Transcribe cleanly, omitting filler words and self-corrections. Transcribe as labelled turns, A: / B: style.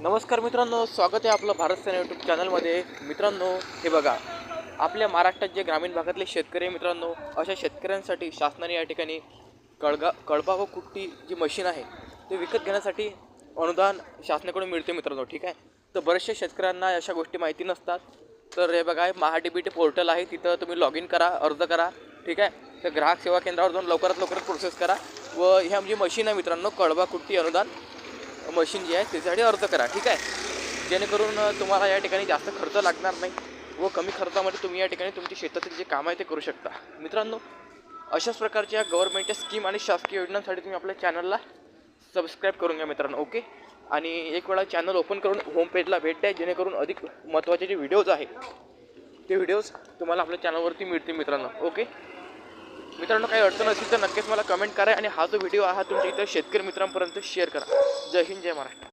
A: नमस्कार मित्रांनो, स्वागत आहे आपलं भारत सेना यूट्यूब चॅनलमध्ये. मित्रांनो, हे बघा, आपल्या महाराष्ट्रात जे ग्रामीण भागातले शेतकरी आहे मित्रांनो, अशा शेतकऱ्यांसाठी शासनाने या ठिकाणी कळपा व कुट्टी जी मशीन आहे ते विकत घेण्यासाठी अनुदान शासनाकडून मिळते मित्रांनो. ठीक आहे, तर बरेचशा शेतकऱ्यांना अशा गोष्टी माहिती नसतात. तर हे बघा, महाडीबीटी पोर्टल आहे, तिथं तुम्ही लॉग इन करा, अर्ज करा. ठीक आहे, तर ग्राहक सेवा केंद्रावर जाऊन लवकरात लवकर प्रोसेस करा व ह्या जी मशीन आहे मित्रांनो, कळपा कुट्टी अनुदान मशीन जी आहे त्याच्यासाठी अर्ज करा. ठीक आहे, जेणेकरून तुम्हाला या ठिकाणी जास्त खर्च लागणार नाही व कमी खर्चामध्ये तुम्ही या ठिकाणी तुमची शेतातील जे काम आहे ते करू शकता. मित्रांनो, अशाच प्रकारच्या गव्हर्नमेंटच्या स्कीम आणि शासकीय योजनांसाठी तुम्ही आपल्या चॅनलला सबस्क्राईब करून घ्या मित्रांनो. ओके, आणि एक वेळा चॅनल ओपन करून होम पेजला भेट द्या, जेणेकरून अधिक महत्त्वाचे जे व्हिडिओज आहे ते व्हिडिओज तुम्हाला आपल्या चॅनलवरती मिळतील मित्रांनो. ओके मित्रांनो, काही अडचण असेल तर नक्कीच मला कमेंट करा आणि हा जो व्हिडिओ आहे तुमच्या इतर शेतकरी मित्रांपर्यंत शेअर करा. जय हिंद, जय महाराष्ट्र.